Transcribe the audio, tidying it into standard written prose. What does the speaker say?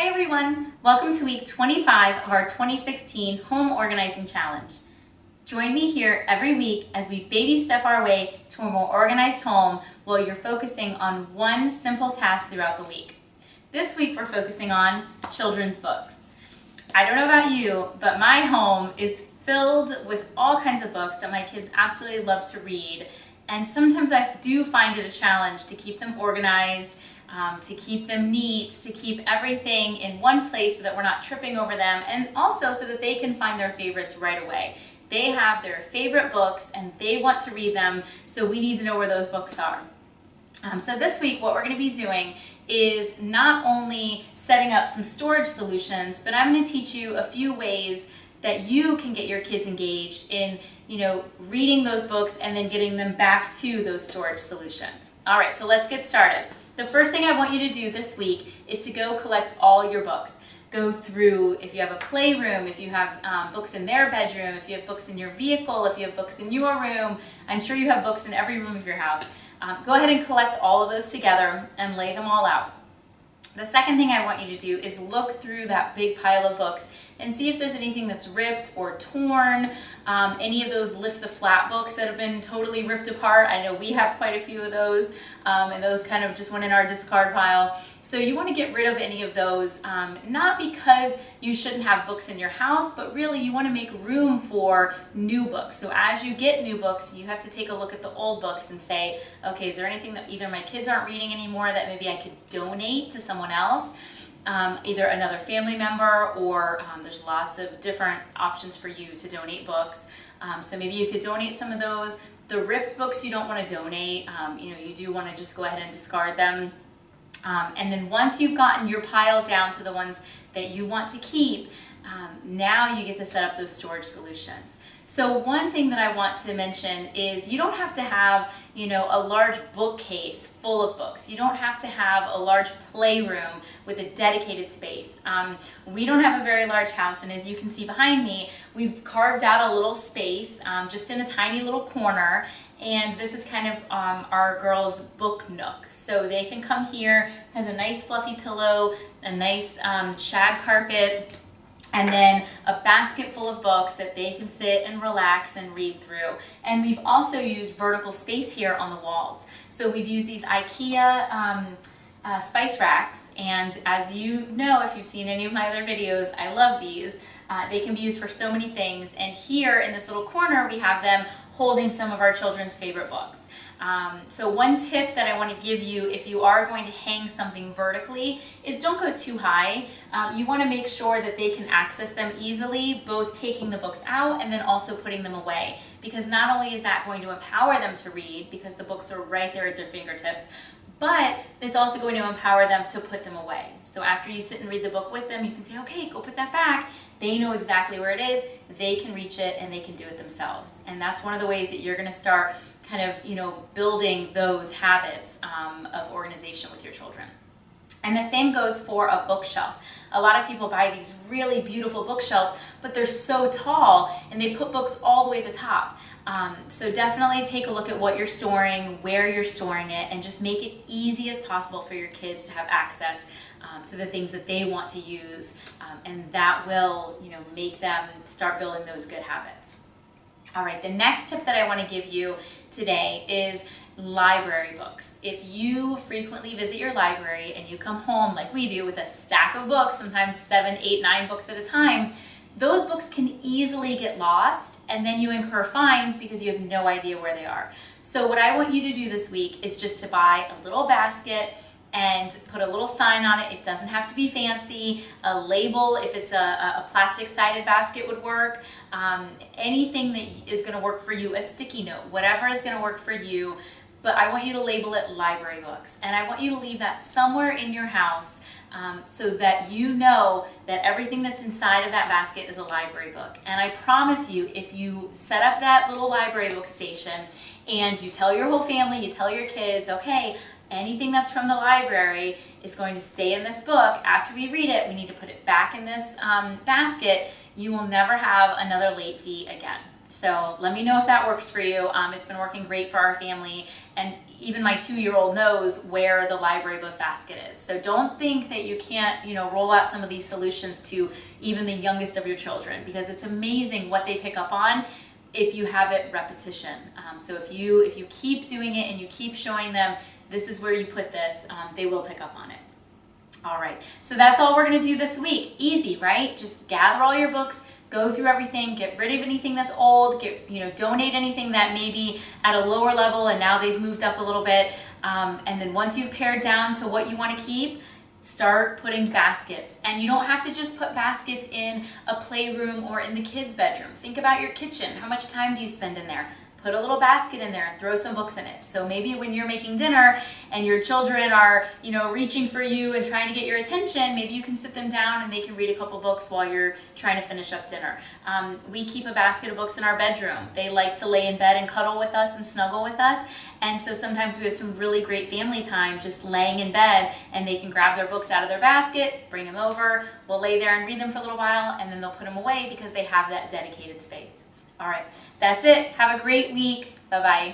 Hi everyone! Welcome to week 25 of our 2016 Home Organizing Challenge. Join me here every week as we baby step our way to a more organized home while you're focusing on one simple task throughout the week. This week we're focusing on children's books. I don't know about you, but my home is filled with all kinds of books that my kids absolutely love to read, and sometimes I do find it a challenge to keep them organized, to keep them neat, to keep everything in one place so that we're not tripping over them, and also so that they can find their favorites right away. They have their favorite books and they want to read them, so we need to know where those books are. So this week what we're going to be doing is not only setting up some storage solutions, but I'm going to teach you a few ways that you can get your kids engaged in, reading those books and then getting them back to those storage solutions. All right, so let's get started. The first thing I want you to do this week is to go collect all your books. Go through, if you have a playroom, if you have books in their bedroom, if you have books in your vehicle, if you have books in your room. I'm sure you have books in every room of your house. Go ahead and collect all of those together and lay them all out. The second thing I want you to do is look through that big pile of books and see if there's anything that's ripped or torn, any of those lift the flat books that have been totally ripped apart. I know we have quite a few of those, and those kind of just went in our discard pile. So you want to get rid of any of those, not because you shouldn't have books in your house, but really you want to make room for new books. So as you get new books, you have to take a look at the old books and say, okay, is there anything that either my kids aren't reading anymore that maybe I could donate to someone else? Either another family member, or there's lots of different options for you to donate books. So maybe you could donate some of those. The ripped books you don't want to donate. You do want to just go ahead and discard them. And then once you've gotten your pile down to the ones that you want to keep, now you get to set up those storage solutions. So one thing that I want to mention is you don't have to have, a large bookcase full of books. You don't have to have a large playroom with a dedicated space. We don't have a very large house, and as you can see behind me, we've carved out a little space just in a tiny little corner. And this is kind of our girls' book nook. So they can come here, it has a nice fluffy pillow, a nice shag carpet, and then a basket full of books that they can sit and relax and read through. And we've also used vertical space here on the walls. So we've used these IKEA spice racks, and as you know, if you've seen any of my other videos, I love these. They can be used for so many things, and here in this little corner we have them holding some of our children's favorite books. So one tip that I want to give you if you are going to hang something vertically is don't go too high. You want to make sure that they can access them easily, both taking the books out and then also putting them away, because not only is that going to empower them to read because the books are right there at their fingertips, but it's also going to empower them to put them away. So after you sit and read the book with them, you can say, okay, go put that back. They know exactly where it is, they can reach it, and they can do it themselves. And that's one of the ways that you're gonna start kind of, building those habits of organization with your children. And the same goes for a bookshelf. A lot of people buy these really beautiful bookshelves, but they're so tall and they put books all the way at the top. So definitely take a look at what you're storing, where you're storing it, and just make it easy as possible for your kids to have access to the things that they want to use, and that will, make them start building those good habits. All right, the next tip that I want to give you today is library books. If you frequently visit your library and you come home like we do with a stack of books, sometimes 7, 8, 9 books at a time, those books can easily get lost, and then you incur fines because you have no idea where they are. So what I want you to do this week is just to buy a little basket and put a little sign on it. It doesn't have to be fancy. A label, if it's a plastic-sided basket, would work. Anything that is going to work for you, a sticky note, whatever is going to work for you. But I want you to label it library books, and I want you to leave that somewhere in your house so that you know that everything that's inside of that basket is a library book. And I promise you, if you set up that little library book station and you tell your whole family, you tell your kids, okay, anything that's from the library is going to stay in this book. After we read it, we need to put it back in this basket. You will never have another late fee again. So let me know if that works for you. It's been working great for our family, and even my 2-year-old knows where the library book basket is. So don't think that you can't, roll out some of these solutions to even the youngest of your children, because it's amazing what they pick up on if you have it repetition. So if you keep doing it and you keep showing them this is where you put this, they will pick up on it. All right, so that's all we're gonna do this week. Easy, right? Just gather all your books, go through everything, get rid of anything that's old, donate anything that may be at a lower level and now they've moved up a little bit. And then once you've pared down to what you want to keep, start putting baskets. And you don't have to just put baskets in a playroom or in the kids' bedroom. Think about your kitchen. How much time do you spend in there? Put a little basket in there and throw some books in it. So maybe when you're making dinner and your children are, reaching for you and trying to get your attention, maybe you can sit them down and they can read a couple books while you're trying to finish up dinner. We keep a basket of books in our bedroom. They like to lay in bed and cuddle with us and snuggle with us. And so sometimes we have some really great family time just laying in bed, and they can grab their books out of their basket, bring them over, we'll lay there and read them for a little while, and then they'll put them away because they have that dedicated space. All right, that's it. Have a great week. Bye-bye.